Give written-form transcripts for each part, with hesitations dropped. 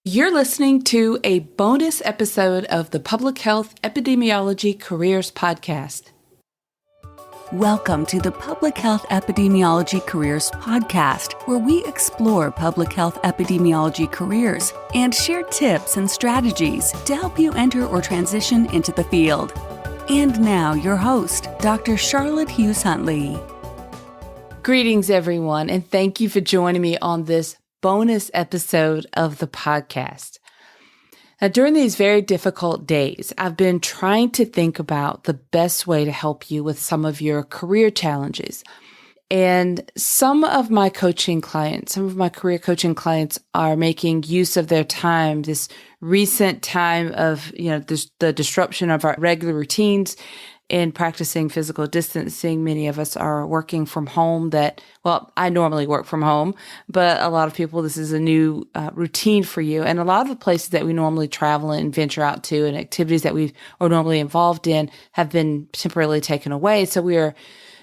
You're listening to a bonus episode of the Public Health Epidemiology Careers Podcast. Welcome to the Public Health Epidemiology Careers Podcast, where we explore public health epidemiology careers and share tips and strategies to help you enter or transition into the field. And now, your host, Dr. Charlotte Hughes Huntley. Greetings, everyone, and thank you for joining me on this bonus episode of the podcast. Now, during these very difficult days, I've been trying to think about the best way to help you with some of your career challenges. And some of my career coaching clients are making use of their time, this recent time of, the disruption of our regular routines in practicing physical distancing. Many of us are working from home I normally work from home, but a lot of people, this is a new routine for you. And a lot of the places that we normally travel and venture out to and activities that we are normally involved in have been temporarily taken away. So we are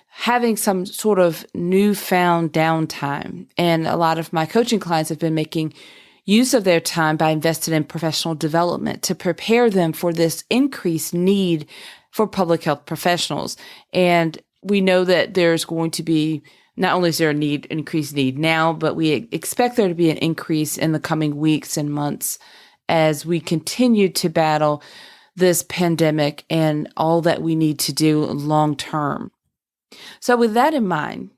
having some sort of newfound downtime. And a lot of my coaching clients have been making use of their time by investing in professional development to prepare them for this increased need for public health professionals. And we know that there's going to be, not only is there increased need now, but we expect there to be an increase in the coming weeks and months as we continue to battle this pandemic and all that we need to do long term. So with that in mind,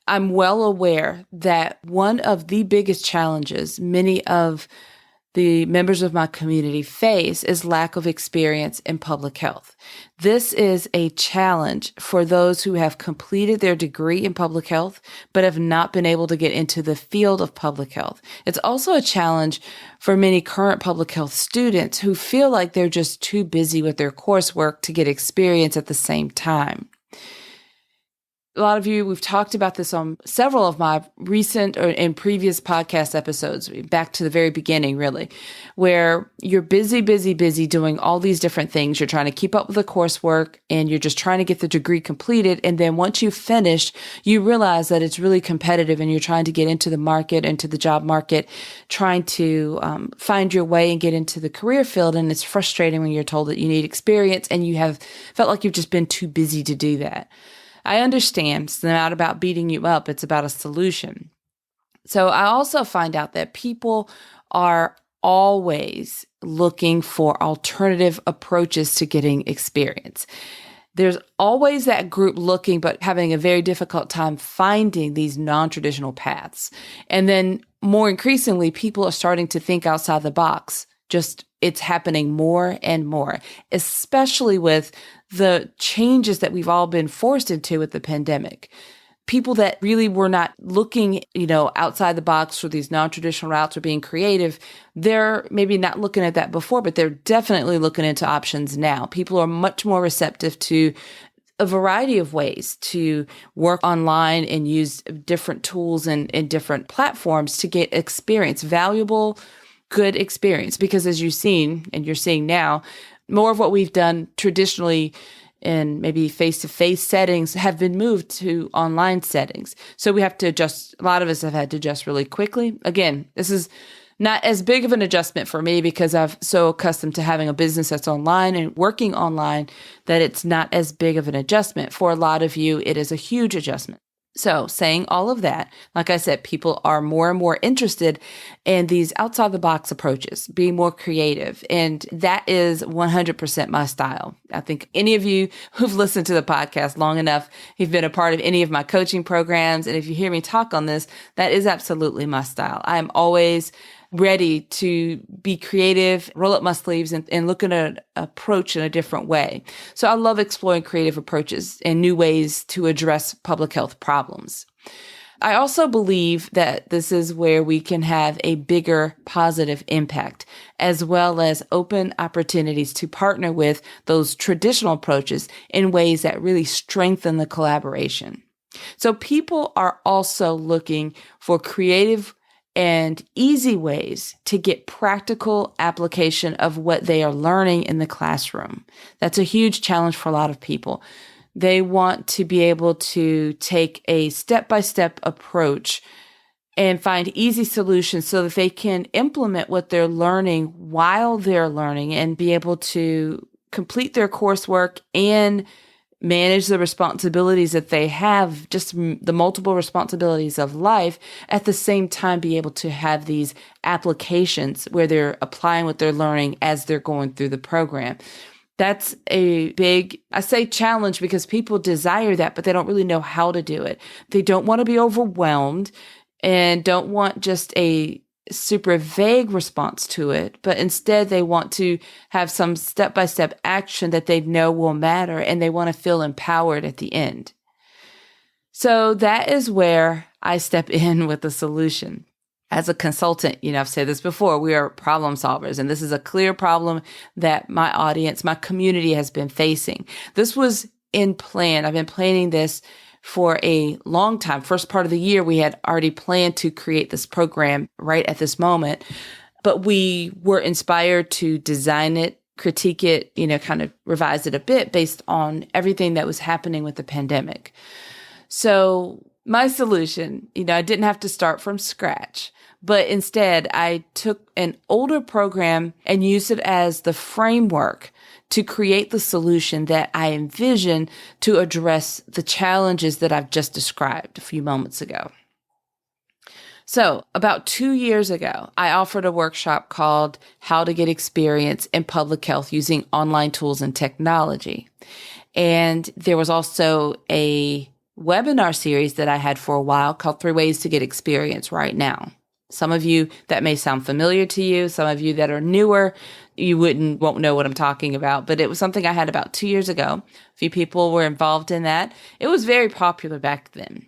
I'm well aware that one of the biggest challenges many of the members of my community face is lack of experience in public health. This is a challenge for those who have completed their degree in public health, but have not been able to get into the field of public health. It's also a challenge for many current public health students who feel like they're just too busy with their coursework to get experience at the same time. A lot of you, we've talked about this on several of my recent and previous podcast episodes, back to the very beginning, really, where you're busy doing all these different things. You're trying to keep up with the coursework and you're just trying to get the degree completed. And then once you've finished, you realize that it's really competitive and you're trying to get into the market, into the job market, trying to find your way and get into the career field. And it's frustrating when you're told that you need experience and you have felt like you've just been too busy to do that. I understand it's not about beating you up. It's about a solution. So I also find out that people are always looking for alternative approaches to getting experience. There's always that group looking, but having a very difficult time finding these non-traditional paths. And then more increasingly, people are starting to think outside the box. It's happening more and more, especially with the changes that we've all been forced into with the pandemic. People that really were not looking, outside the box for these non-traditional routes or being creative, they're maybe not looking at that before, but they're definitely looking into options now. People are much more receptive to a variety of ways to work online and use different tools and different platforms to get experience, valuable, good experience. Because as you've seen, and you're seeing now, more of what we've done traditionally in maybe face-to-face settings have been moved to online settings. So we have to adjust. A lot of us have had to adjust really quickly. Again, this is not as big of an adjustment for me because I'm so accustomed to having a business that's online and working online that it's not as big of an adjustment. For a lot of you, it is a huge adjustment. So saying all of that, like I said, people are more and more interested in these outside the box approaches, being more creative. And that is 100% my style. I think any of you who've listened to the podcast long enough, who've been a part of any of my coaching programs, and if you hear me talk on this, that is absolutely my style. I am always ready to be creative, roll up my sleeves and look at an approach in a different way. So I love exploring creative approaches and new ways to address public health problems. I also believe that this is where we can have a bigger positive impact, as well as open opportunities to partner with those traditional approaches in ways that really strengthen the collaboration. So people are also looking for creative and easy ways to get practical application of what they are learning in the classroom. That's a huge challenge for a lot of people. They want to be able to take a step-by-step approach and find easy solutions so that they can implement what they're learning while they're learning and be able to complete their coursework and manage the responsibilities that they have, just the multiple responsibilities of life, at the same time be able to have these applications where they're applying what they're learning as they're going through the program. That's a big, I say challenge because people desire that, but they don't really know how to do it. They don't want to be overwhelmed and don't want just a super vague response to it, but instead they want to have some step-by-step action that they know will matter, and they want to feel empowered at the end. So that is where I step in with the solution. As a consultant, I've said this before, we are problem solvers, and this is a clear problem that my audience, my community has been facing. This was in plan. I've been planning this for a long time. First part of the year, we had already planned to create this program right at this moment, but we were inspired to design it, critique it, kind of revise it a bit based on everything that was happening with the pandemic. So my solution, I didn't have to start from scratch, but instead I took an older program and used it as the framework to create the solution that I envision to address the challenges that I've just described a few moments ago. So about 2 years ago, I offered a workshop called How to Get Experience in Public Health Using Online Tools and Technology. And there was also a webinar series that I had for a while called 3 Ways to Get Experience Right Now. Some of you, that may sound familiar to you. Some of you that are newer, you won't know what I'm talking about, but it was something I had about 2 years ago. A few people were involved in that. It was very popular back then.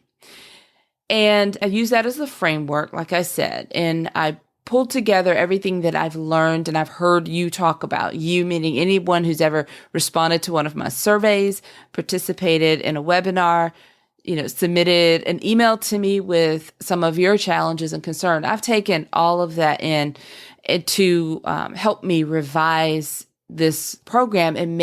And I used that as the framework, like I said, and I pulled together everything that I've learned and I've heard you talk about, you meaning anyone who's ever responded to one of my surveys, participated in a webinar, submitted an email to me with some of your challenges and concerns. I've taken all of that in to help me revise this program and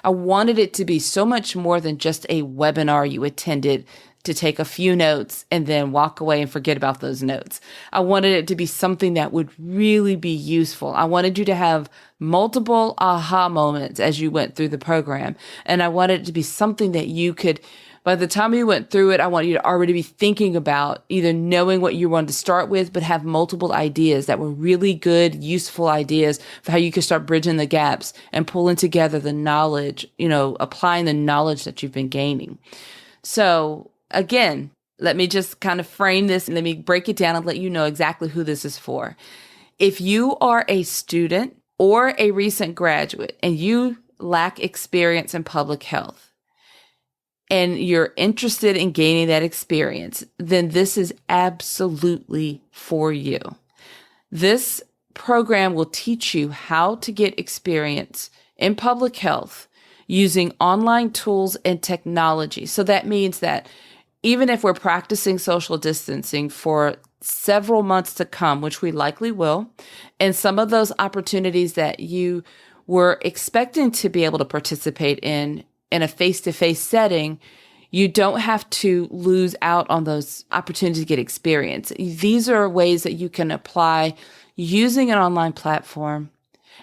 I wanted it to be so much more than just a webinar you attended to take a few notes and then walk away and forget about those notes. I wanted it to be something that would really be useful. I wanted you to have multiple aha moments as you went through the program. And I wanted it to be something that you could, by the time you went through it, I want you to already be thinking about either knowing what you wanted to start with, but have multiple ideas that were really good, useful ideas for how you could start bridging the gaps and pulling together the knowledge, applying the knowledge that you've been gaining. So again, let me just kind of frame this and let me break it down and let you know exactly who this is for. If you are a student or a recent graduate and you lack experience in public health, and you're interested in gaining that experience, then this is absolutely for you. This program will teach you how to get experience in public health using online tools and technology. So that means that even if we're practicing social distancing for several months to come, which we likely will, and some of those opportunities that you were expecting to be able to participate in a face-to-face setting, you don't have to lose out on those opportunities to get experience. These are ways that you can apply using an online platform.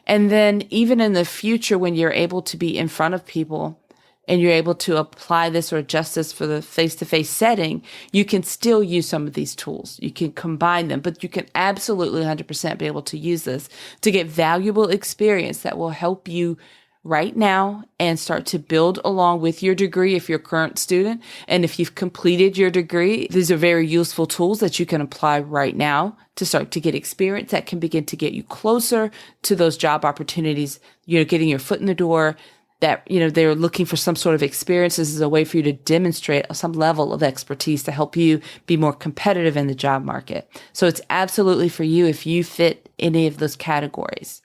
And then even in the future, when you're able to be in front of people and you're able to apply this or adjust this for the face-to-face setting, you can still use some of these tools. You can combine them, but you can absolutely 100% be able to use this to get valuable experience that will help you right now and start to build along with your degree if you're a current student. And if you've completed your degree, these are very useful tools that you can apply right now to start to get experience that can begin to get you closer to those job opportunities, getting your foot in the door, that, they're looking for some sort of experience. This is a way for you to demonstrate some level of expertise to help you be more competitive in the job market. So it's absolutely for you if you fit any of those categories.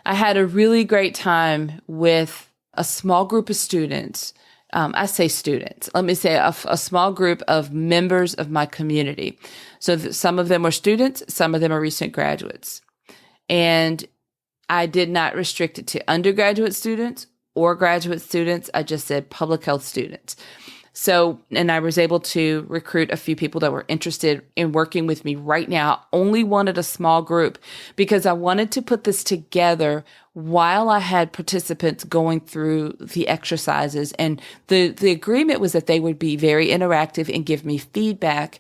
I had a really great time with a small group of students. I say students. Let me say a small group of members of my community. So some of them are students, some of them are recent graduates. And I did not restrict it to undergraduate students or graduate students. I just said public health students. So, and I was able to recruit a few people that were interested in working with me right now. Only wanted a small group because I wanted to put this together while I had participants going through the exercises. And the agreement was that they would be very interactive and give me feedback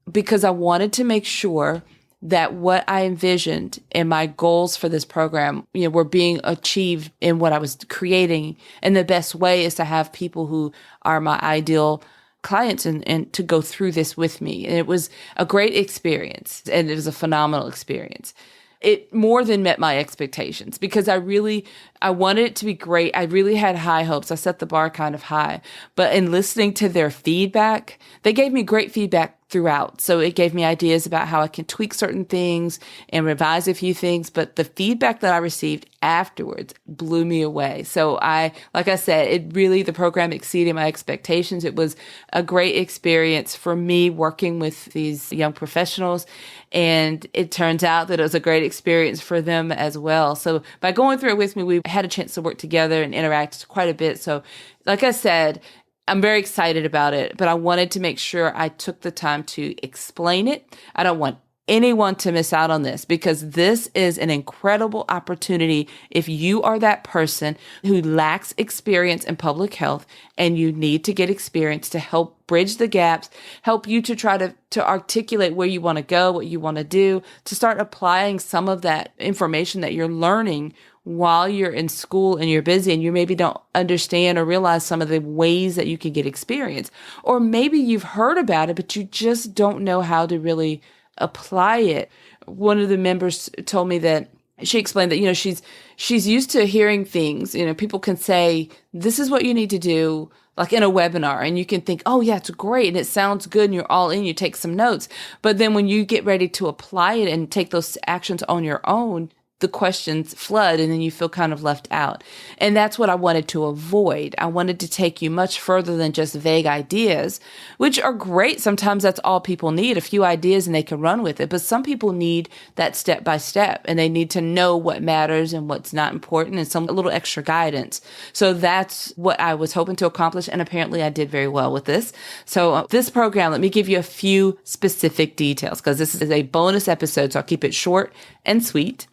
because I wanted to make sure that what I envisioned and my goals for this program, were being achieved in what I was creating. And the best way is to have people who are my ideal clients and to go through this with me. And it was a great experience, and it was a phenomenal experience. It more than met my expectations because I wanted it to be great. I really had high hopes. I set the bar kind of high, but in listening to their feedback, they gave me great feedback throughout. So it gave me ideas about how I can tweak certain things and revise a few things. But the feedback that I received afterwards blew me away. So like I said, the program exceeded my expectations. It was a great experience for me working with these young professionals. And it turns out that it was a great experience for them as well. So by going through it with me, we had a chance to work together and interact quite a bit. So like I said, I'm very excited about it, but I wanted to make sure I took the time to explain it. I don't want anyone to miss out on this because this is an incredible opportunity if you are that person who lacks experience in public health and you need to get experience to help bridge the gaps, help you to try to articulate where you want to go, what you want to do, to start applying some of that information that you're learning while you're in school and you're busy and you maybe don't understand or realize some of the ways that you can get experience. Or maybe you've heard about it, but you just don't know how to really apply it. One of the members told me that she explained that, she's used to hearing things, people can say, this is what you need to do, like in a webinar, and you can think, oh yeah, it's great. And it sounds good. And you're all in, you take some notes. But then when you get ready to apply it and take those actions on your own, the questions flood and then you feel kind of left out. And that's what I wanted to avoid. I wanted to take you much further than just vague ideas, which are great. Sometimes that's all people need, a few ideas and they can run with it. But some people need that step by step and they need to know what matters and what's not important and a little extra guidance. So that's what I was hoping to accomplish. And apparently I did very well with this. So this program, let me give you a few specific details because this is a bonus episode. So I'll keep it short and sweet.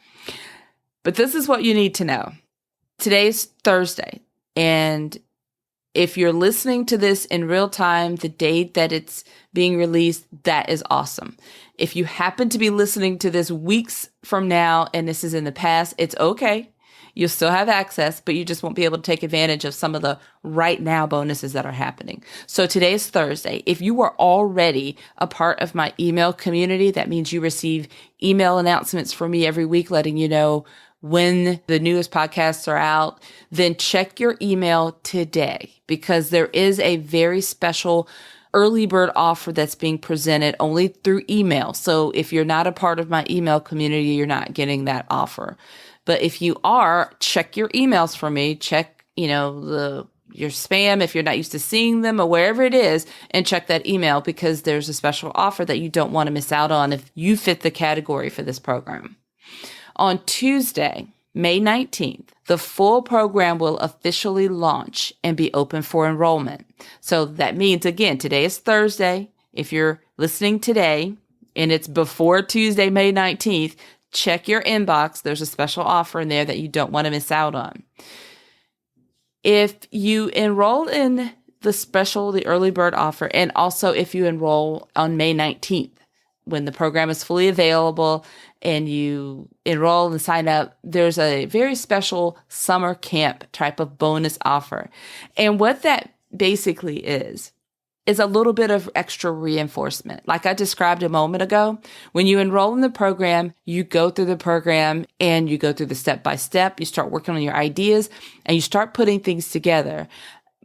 But this is what you need to know. Today is Thursday, and if you're listening to this in real time, the date that it's being released, that is awesome. If you happen to be listening to this weeks from now and this is in the past, it's okay. You'll still have access, but you just won't be able to take advantage of some of the right now bonuses that are happening. So today is Thursday. If you are already a part of my email community, that means you receive email announcements from me every week letting you know when the newest podcasts are out, then check your email today because there is a very special early bird offer that's being presented only through email. So if you're not a part of my email community, you're not getting that offer. But if you are, check your emails for me, check, your spam if you're not used to seeing them or wherever it is, and check that email because there's a special offer that you don't want to miss out on if you fit the category for this program. On Tuesday, May 19th, the full program will officially launch and be open for enrollment. So that means, again, today is Thursday. If you're listening today and it's before Tuesday, May 19th, check your inbox. There's a special offer in there that you don't want to miss out on. If you enroll in the early bird offer, and also if you enroll on May 19th, when the program is fully available and you enroll and sign up, there's a very special summer camp type of bonus offer. And what that basically is a little bit of extra reinforcement. Like I described a moment ago, when you enroll in the program, you go through the program and you go through the step-by-step, you start working on your ideas and you start putting things together.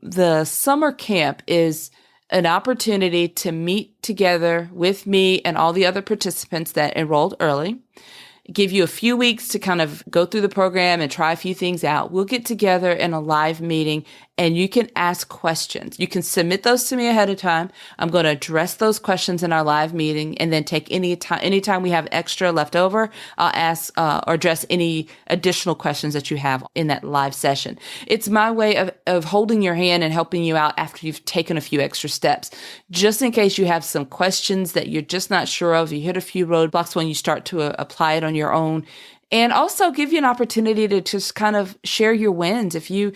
The summer camp is an opportunity to meet together with me and all the other participants that enrolled early, give you a few weeks to kind of go through the program and try a few things out. We'll get together in a live meeting and you can ask questions. You can submit those to me ahead of time. I'm going to address those questions in our live meeting, and then take anytime we have extra left over, I'll ask or address any additional questions that you have in that live session. It's my way of holding your hand and helping you out after you've taken a few extra steps, just in case you have some questions that you're just not sure of. You hit a few roadblocks when you start to apply it on your own, and also give you an opportunity to just kind of share your wins. If you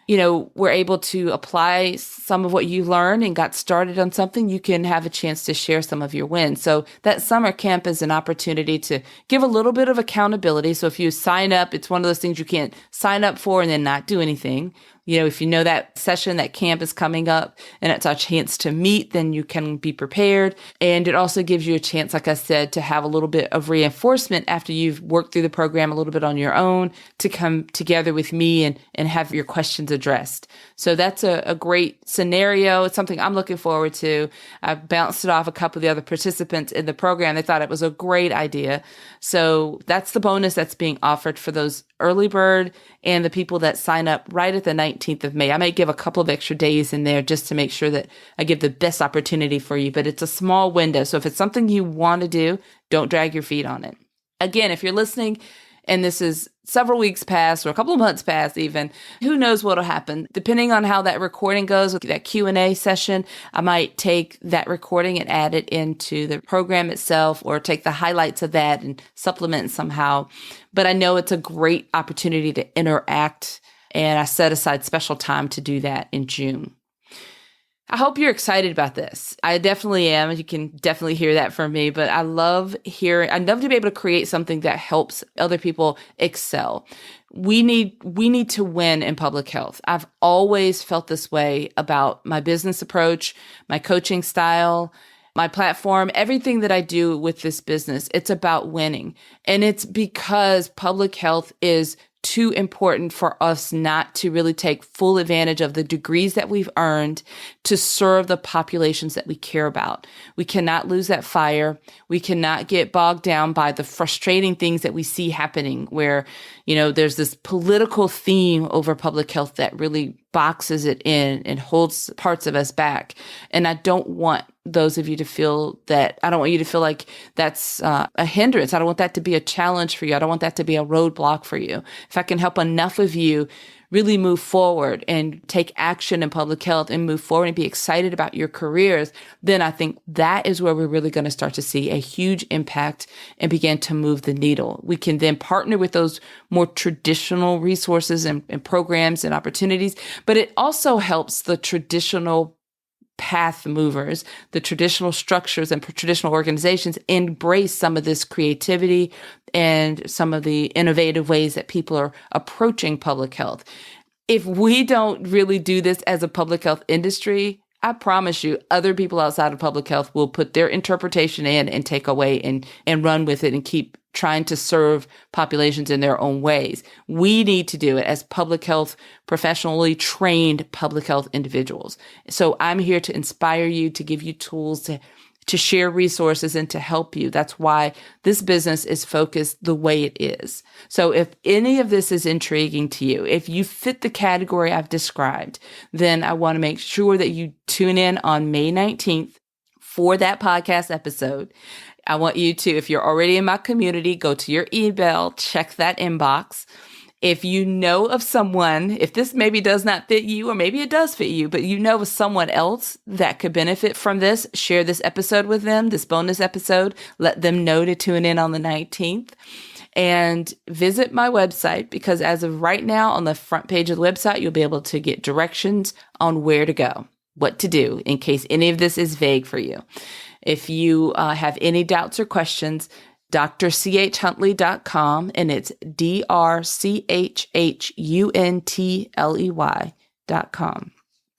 were able to apply some of what you learned and got started on something, you can have a chance to share some of your wins. So that summer camp is an opportunity to give a little bit of accountability. So if you sign up, it's one of those things you can't sign up for and then not do anything. If you know that session, that camp is coming up and it's our chance to meet, then you can be prepared. And it also gives you a chance, like I said, to have a little bit of reinforcement after you've worked through the program a little bit on your own, to come together with me and have your questions addressed. So that's a great scenario. It's something I'm looking forward to. I bounced it off a couple of the other participants in the program. They thought it was a great idea. So that's the bonus that's being offered for those early bird and the people that sign up right at the 19th of May. I might give a couple of extra days in there just to make sure that I give the best opportunity for you, but it's a small window. So if it's something you want to do, don't drag your feet on it. Again, if you're listening and this is several weeks past or a couple of months past even, who knows what'll happen. Depending on how that recording goes with that Q&A session, I might take that recording and add it into the program itself, or take the highlights of that and supplement it somehow. But I know it's a great opportunity to interact, and I set aside special time to do that in June. I hope you're excited about this. I definitely am. You can definitely hear that from me, but I'd love to be able to create something that helps other people excel. We need to win in public health. I've always felt this way about my business approach, my coaching style, my platform, everything that I do with this business. It's about winning. And it's because public health is too important for us not to really take full advantage of the degrees that we've earned to serve the populations that we care about. We cannot lose that fire. We cannot get bogged down by the frustrating things that we see happening where, there's this political theme over public health that really boxes it in and holds parts of us back. And I don't want those of you to feel that. I don't want you to feel like that's a hindrance. I don't want that to be a challenge for you. I don't want that to be a roadblock for you. If I can help enough of you really move forward and take action in public health and move forward and be excited about your careers, then I think that is where we're really going to start to see a huge impact and begin to move the needle. We can then partner with those more traditional resources and programs and opportunities, but it also helps the traditional path movers, the traditional structures and traditional organizations embrace some of this creativity and some of the innovative ways that people are approaching public health. If we don't really do this as a public health industry, I promise you, other people outside of public health will put their interpretation in and take away and run with it and keep trying to serve populations in their own ways. We need to do it as public health, professionally trained public health individuals. So I'm here to inspire you, to give you tools, to share resources and to help you. That's why this business is focused the way it is. So if any of this is intriguing to you, if you fit the category I've described, then I want to make sure that you tune in on May 19th for that podcast episode. I want you to, if you're already in my community, go to your email, check that inbox. If you know of someone, if this maybe does not fit you, or maybe it does fit you, but you know of someone else that could benefit from this, share this episode with them, this bonus episode. Let them know to tune in on the 19th. And visit my website, because as of right now, on the front page of the website, you'll be able to get directions on where to go, what to do, in case any of this is vague for you. If you have any doubts or questions, drchuntley.com, and it's drchhuntley.com.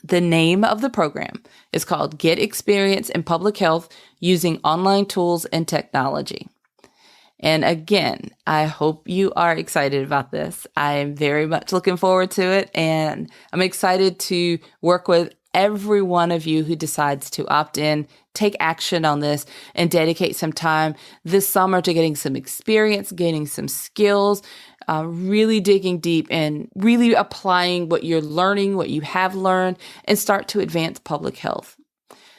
The name of the program is called Get Experience in Public Health Using Online Tools and Technology. And again, I hope you are excited about this. I am very much looking forward to it, and I'm excited to work with every one of you who decides to opt in, take action on this, and dedicate some time this summer to getting some experience, gaining some skills, really digging deep and really applying what you're learning, what you have learned, and start to advance public health.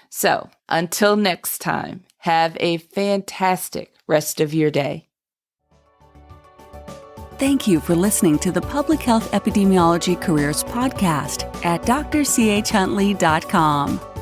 So until next time, have a fantastic rest of your day. Thank you for listening to the Public Health Epidemiology Careers Podcast at drchuntley.com.